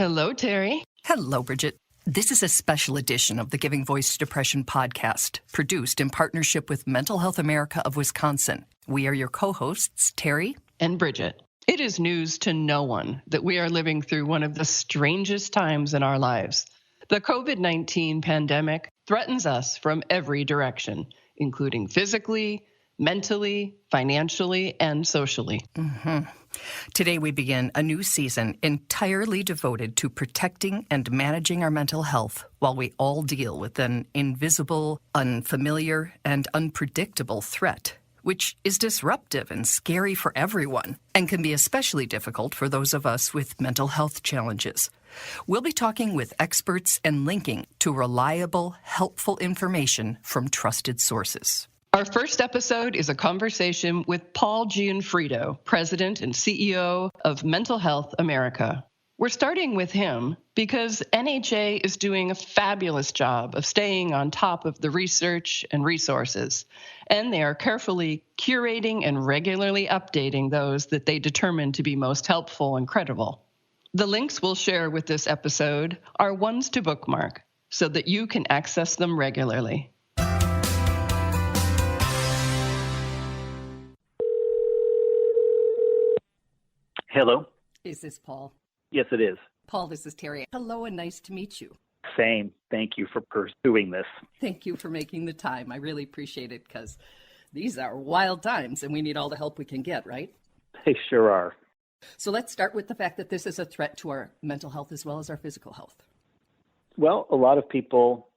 Hello, Terry. Hello, Bridget. This is a special edition of the Giving Voice to Depression podcast, produced in partnership with Mental Health America of Wisconsin. We are your co-hosts, Terry and Bridget. It is news to no one that we are living through one of the strangest times in our lives. The COVID-19 pandemic threatens us from every direction, including physically, mentally, financially, and socially. Today we begin a new season entirely devoted to protecting and managing our mental health while we all deal with an invisible, unfamiliar, and unpredictable threat, which is disruptive and scary for everyone and can be especially difficult for those of us with mental health challenges. We'll be talking with experts and linking to reliable, helpful information from trusted sources. Our first episode is a conversation with Paul Gionfriddo, President and CEO of Mental Health America. We're starting with him because NHA is doing a fabulous job of staying on top of the research and resources, and they are carefully curating and regularly updating those that they determine to be most helpful and credible. The links we'll share with this episode are ones to bookmark so that you can access them regularly. Hello. Is this Paul? Yes, it is. Paul, this is Terry. Hello and nice to meet you. Same. Thank you for pursuing this. Thank you for making the time. I really appreciate it because these are wild times and we need all the help we can get, right? They sure are. So let's start with the fact that this is a threat to our mental health as well as our physical health. Well, a lot of people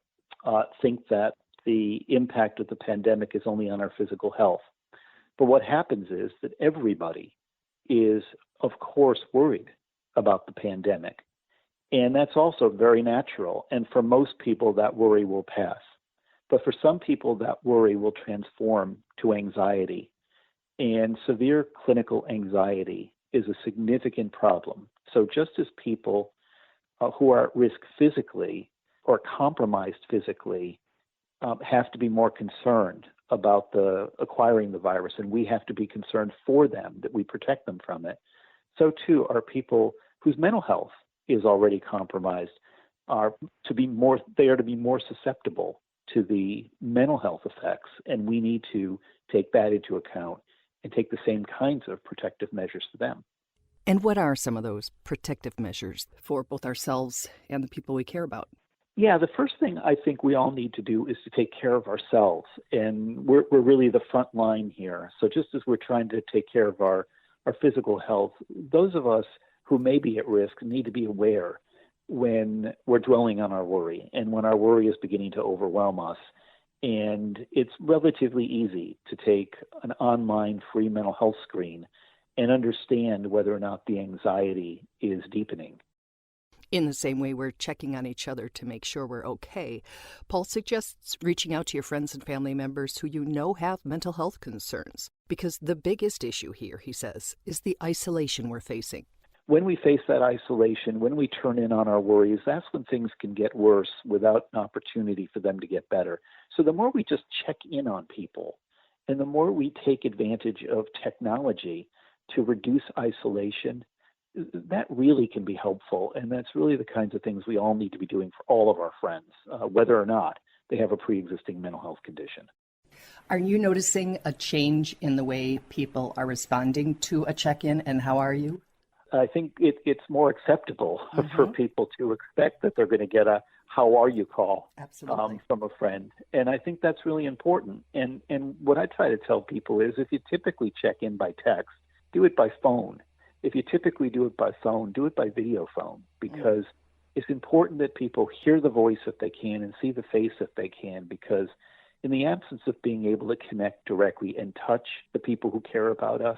think that the impact of the pandemic is only on our physical health. But what happens is that everybody is, of course, worried about the pandemic. And that's also very natural. And for most people, that worry will pass. But for some people, that worry will transform to anxiety. And severe clinical anxiety is a significant problem. So just as people who are at risk physically or compromised physically have to be more concerned about acquiring the virus, and we have to be concerned for them that we protect them from it, so too are people whose mental health is already compromised they are to be more susceptible to the mental health effects, and we need to take that into account and take the same kinds of protective measures for them. And what are some of those protective measures for both ourselves and the people we care about? Yeah, the first thing I think we all need to do is to take care of ourselves. And we're really the front line here. So just as we're trying to take care of our physical health, those of us who may be at risk need to be aware when we're dwelling on our worry and when our worry is beginning to overwhelm us. And it's relatively easy to take an online free mental health screen and understand whether or not the anxiety is deepening. In the same way we're checking on each other to make sure we're okay, Paul suggests reaching out to your friends and family members who you know have mental health concerns. Because the biggest issue here, he says, is the isolation we're facing. When we face that isolation, when we turn in on our worries, that's when things can get worse without an opportunity for them to get better. So the more we just check in on people and the more we take advantage of technology to reduce isolation, that really can be helpful. And that's really the kinds of things we all need to be doing for all of our friends, whether or not they have a pre-existing mental health condition. Are you noticing a change in the way people are responding to a check-in, and how are you? I think it's more acceptable for people to expect that they're going to get a "how are you" call from a friend. And I think that's really important. And what I try to tell people is if you typically check in by text, do it by phone. If you typically do it by phone, do it by video phone, because it's important that people hear the voice if they can and see the face if they can, because in the absence of being able to connect directly and touch the people who care about us,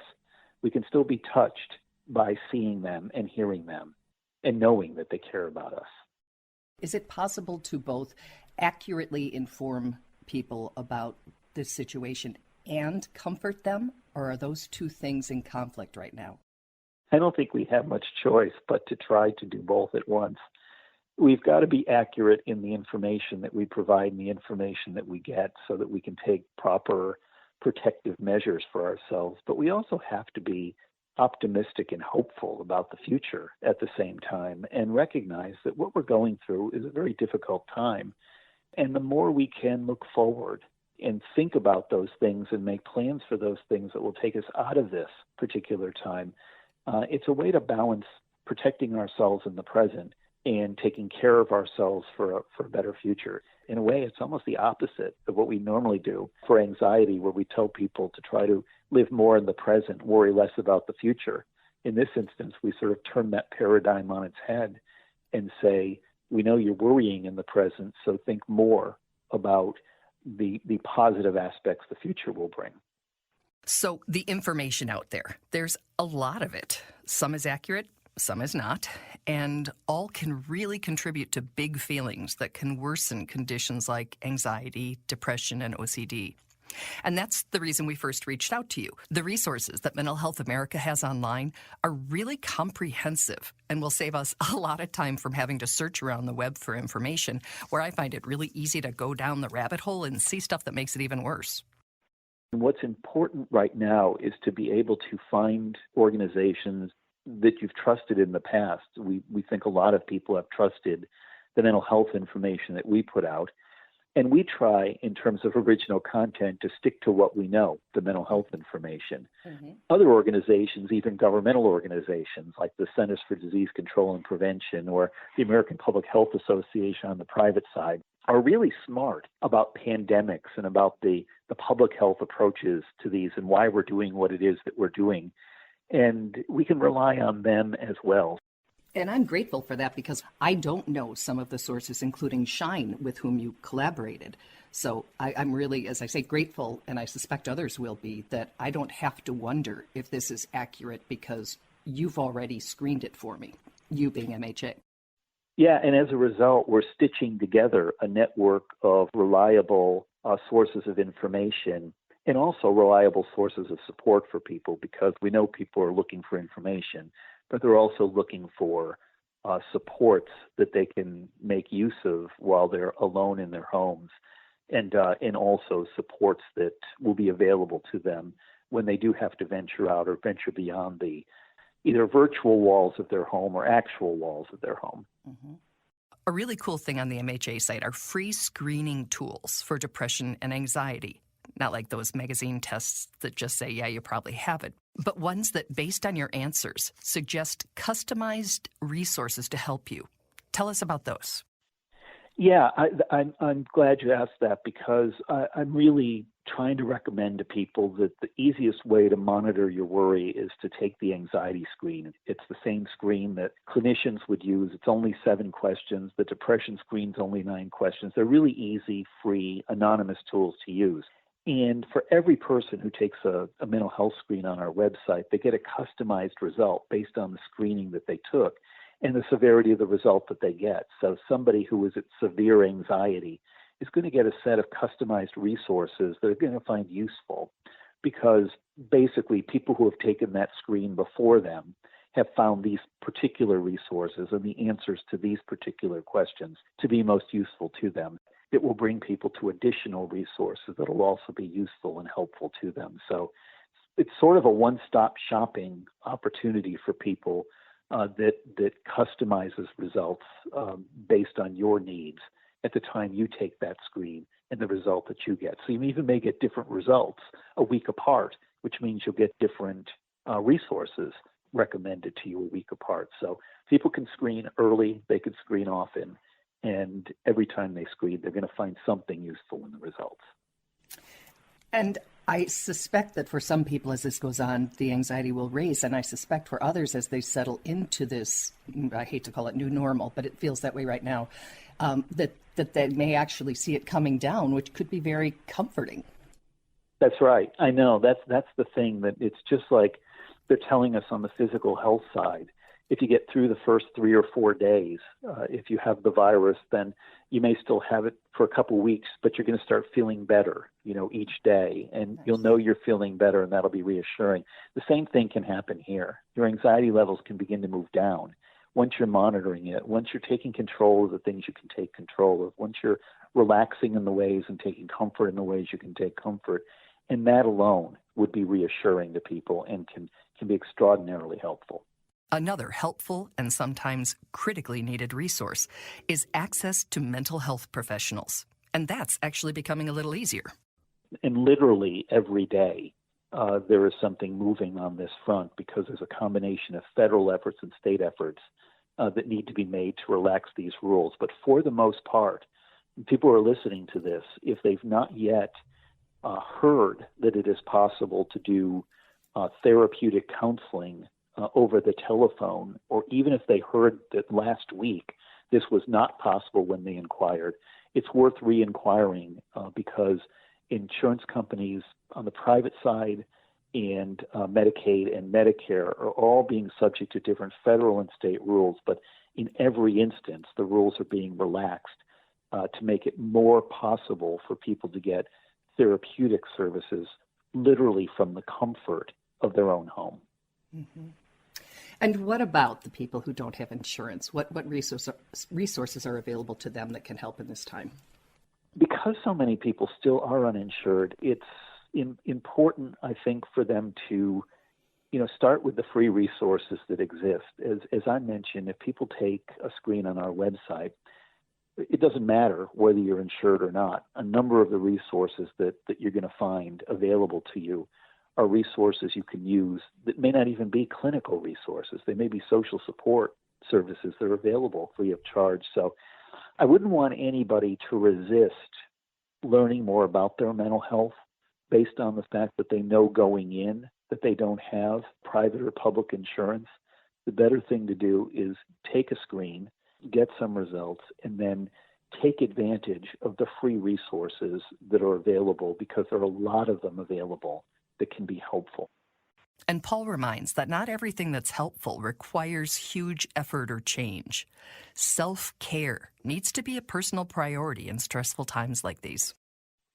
we can still be touched by seeing them and hearing them and knowing that they care about us. Is it possible to both accurately inform people about this situation and comfort them, or are those two things in conflict right now? I don't think we have much choice but to try to do both at once. We've got to be accurate in the information that we provide and the information that we get so that we can take proper protective measures for ourselves. But we also have to be optimistic and hopeful about the future at the same time, and recognize that what we're going through is a very difficult time. And the more we can look forward and think about those things and make plans for those things that will take us out of this particular time, it's a way to balance protecting ourselves in the present and taking care of ourselves for a better future. In a way, it's almost the opposite of what we normally do for anxiety, where we tell people to try to live more in the present, worry less about the future. In this instance, we sort of turn that paradigm on its head and say, we know you're worrying in the present, so think more about the positive aspects the future will bring. So the information out there, there's a lot of it. Some is accurate, some is not, and all can really contribute to big feelings that can worsen conditions like anxiety, depression, and OCD. And that's the reason we first reached out to you. The resources that Mental Health America has online are really comprehensive and will save us a lot of time from having to search around the web for information, where I find it really easy to go down the rabbit hole and see stuff that makes it even worse. What's important right now is to be able to find organizations that you've trusted in the past. We think a lot of people have trusted the mental health information that we put out. And we try, in terms of original content, to stick to what we know, the mental health information. Mm-hmm. Other organizations, even governmental organizations like the Centers for Disease Control and Prevention or the American Public Health Association on the private side, are really smart about pandemics and about the public health approaches to these and why we're doing what it is that we're doing. And we can rely on them as well. And I'm grateful for that, because I don't know some of the sources, including Shine, with whom you collaborated. So I'm really, as I say, grateful, and I suspect others will be, that I don't have to wonder if this is accurate because you've already screened it for me, you being MHA. Yeah, and as a result, we're stitching together a network of reliable sources of information and also reliable sources of support for people, because we know people are looking for information, but they're also looking for supports that they can make use of while they're alone in their homes, and also supports that will be available to them when they do have to venture out or venture beyond the either virtual walls of their home or actual walls of their home. Mm-hmm. A really cool thing on the MHA site are free screening tools for depression and anxiety. Not like those magazine tests that just say, yeah, you probably have it, but ones that, based on your answers, suggest customized resources to help you. Tell us about those. Yeah, I'm glad you asked that, because I'm really trying to recommend to people that the easiest way to monitor your worry is to take the anxiety screen. It's the same screen that clinicians would use. It's only 7 questions. The depression screen's only 9 questions. They're really easy, free, anonymous tools to use. And for every person who takes a mental health screen on our website, they get a customized result based on the screening that they took and the severity of the result that they get. So somebody who is at severe anxiety is going to get a set of customized resources that are going to find useful, because basically people who have taken that screen before them have found these particular resources and the answers to these particular questions to be most useful to them. It will bring people to additional resources that will also be useful and helpful to them. So it's sort of a one-stop shopping opportunity for people that customizes results based on your needs at the time you take that screen and the result that you get. So you even may get different results a week apart, which means you'll get different resources recommended to you a week apart. So people can screen early, they can screen often, and every time they screen, they're going to find something useful in the results. And I suspect that for some people, as this goes on, the anxiety will raise. And I suspect for others, as they settle into this, I hate to call it new normal, but it feels that way right now, that they may actually see it coming down, which could be very comforting. That's right. I know. That's the thing, that it's just like they're telling us on the physical health side. If you get through the first 3 or 4 days, if you have the virus, then you may still have it for a couple weeks, but you're going to start feeling better, each day, and you'll know you're feeling better, and that'll be reassuring. The same thing can happen here. Your anxiety levels can begin to move down once you're monitoring it, once you're taking control of the things you can take control of, once you're relaxing in the ways and taking comfort in the ways you can take comfort. And that alone would be reassuring to people and can be extraordinarily helpful. Another helpful and sometimes critically needed resource is access to mental health professionals. And that's actually becoming a little easier. And literally every day, there is something moving on this front because there's a combination of federal efforts and state efforts that need to be made to relax these rules. But for the most part, people who are listening to this, if they've not yet heard that it is possible to do therapeutic counseling over the telephone, or even if they heard that last week this was not possible when they inquired, it's worth re-inquiring because insurance companies on the private side and Medicaid and Medicare are all being subject to different federal and state rules, but in every instance, the rules are being relaxed to make it more possible for people to get therapeutic services literally from the comfort of their own home. Mm-hmm. And what about the people who don't have insurance? What resources are available to them that can help in this time? Because so many people still are uninsured, it's important, I think, for them to, start with the free resources that exist. As I mentioned, if people take a screen on our website, it doesn't matter whether you're insured or not. A number of the resources that you're going to find available to you are resources you can use that may not even be clinical resources. They may be social support services that are available free of charge. So I wouldn't want anybody to resist learning more about their mental health based on the fact that they know going in that they don't have private or public insurance. The better thing to do is take a screen, get some results, and then take advantage of the free resources that are available, because there are a lot of them available that can be helpful. And Paul reminds that not everything that's helpful requires huge effort or change. Self-care needs to be a personal priority in stressful times like these.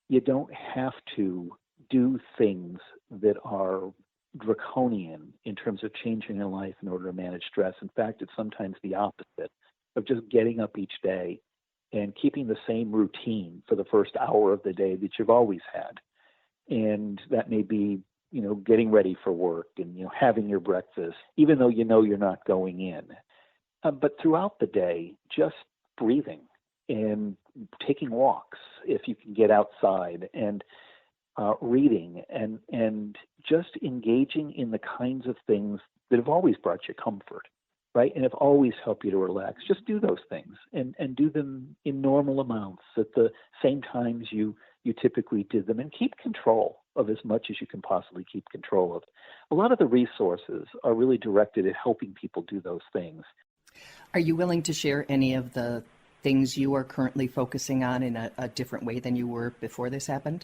You don't have to do things that are draconian in terms of changing your life in order to manage stress. In fact, it's sometimes the opposite of just getting up each day and keeping the same routine for the first hour of the day that you've always had. And that may be, getting ready for work and, having your breakfast, even though you're not going in. But throughout the day, just breathing and taking walks if you can get outside, and reading and just engaging in the kinds of things that have always brought you comfort, right? And have always helped you to relax. Just do those things and do them in normal amounts at the same times you typically did them, and keep control of as much as you can possibly keep control of. A lot of the resources are really directed at helping people do those things. Are you willing to share any of the things you are currently focusing on in a different way than you were before this happened?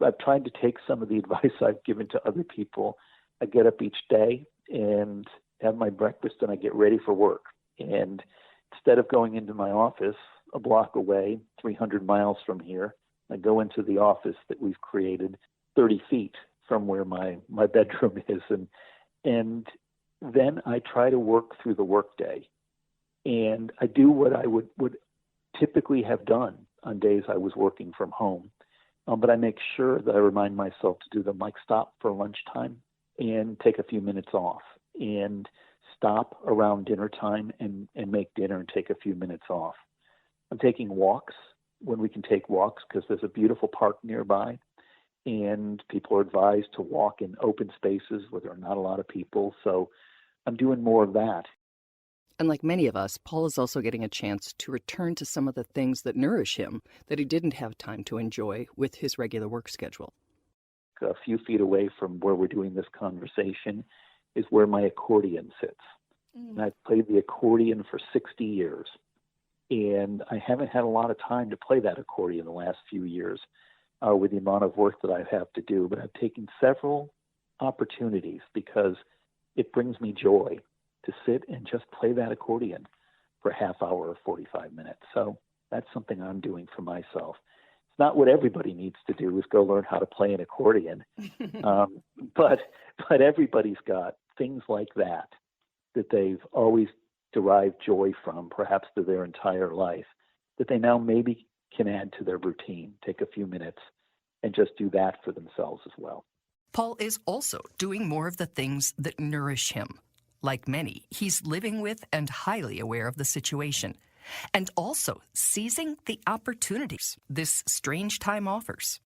I've tried to take some of the advice I've given to other people. I get up each day and have my breakfast, and I get ready for work. And instead of going into my office a block away, 300 miles from here, I go into the office that we've created 30 feet from where my bedroom is. And then I try to work through the workday. And I do what I would typically have done on days I was working from home. But I make sure that I remind myself to do them, like stop for lunchtime and take a few minutes off, and stop around dinner time and make dinner and take a few minutes off. I'm taking walks when we can take walks, because there's a beautiful park nearby, and people are advised to walk in open spaces where there are not a lot of people. So I'm doing more of that. And like many of us, Paul is also getting a chance to return to some of the things that nourish him that he didn't have time to enjoy with his regular work schedule. A few feet away from where we're doing this conversation is where my accordion sits. And I've played the accordion for 60 years. And I haven't had a lot of time to play that accordion the last few years with the amount of work that I have to do. But I've taken several opportunities because it brings me joy to sit and just play that accordion for a half hour or 45 minutes. So that's something I'm doing for myself. It's not what everybody needs to do, is go learn how to play an accordion. But everybody's got things like that they've always derived joy from, perhaps through their entire life, that they now maybe can add to their routine, take a few minutes and just do that for themselves as well. Paul is also doing more of the things that nourish him. Like many, he's living with and highly aware of the situation, and also seizing the opportunities this strange time offers.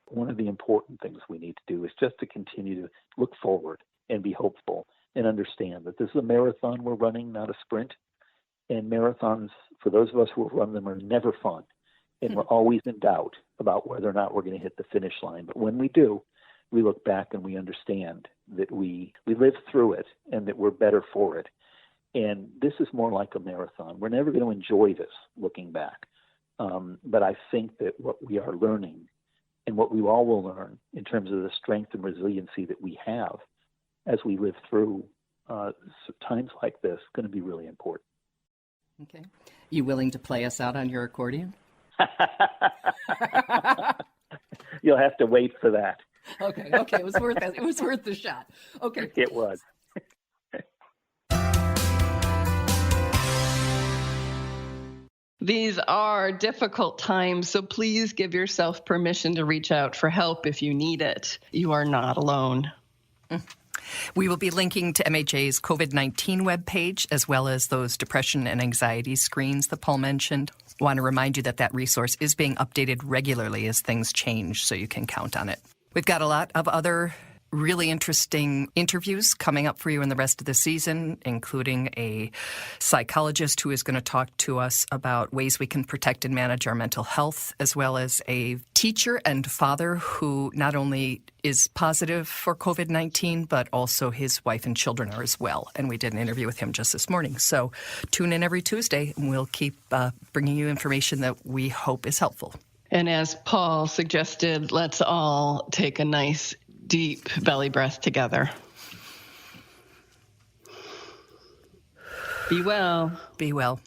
One of the important things we need to do is just to continue to look forward and be hopeful and understand that this is a marathon we're running, not a sprint. And marathons, for those of us who have run them, are never fun. And we're always in doubt about whether or not we're going to hit the finish line. But when we do, we look back and we understand that we lived through it and that we're better for it. And this is more like a marathon. We're never going to enjoy this looking back. But I think that what we are learning and what we all will learn in terms of the strength and resiliency that we have as we live through times like this is going to be really important. Okay. You willing to play us out on your accordion? You'll have to wait for that. Okay. It was worth it. It was worth the shot. Okay. It was. These are difficult times, so please give yourself permission to reach out for help if you need it. You are not alone. We will be linking to MHA's COVID-19 webpage, as well as those depression and anxiety screens that Paul mentioned. I want to remind you that that resource is being updated regularly as things change, so you can count on it. We've got a lot of other really interesting interviews coming up for you in the rest of the season, including a psychologist who is going to talk to us about ways we can protect and manage our mental health, as well as a teacher and father who not only is positive for COVID-19, but also his wife and children are as well. And we did an interview with him just this morning. So tune in every Tuesday, and we'll keep bringing you information that we hope is helpful. And as Paul suggested, let's all take a nice deep belly breath together. Be well. Be well.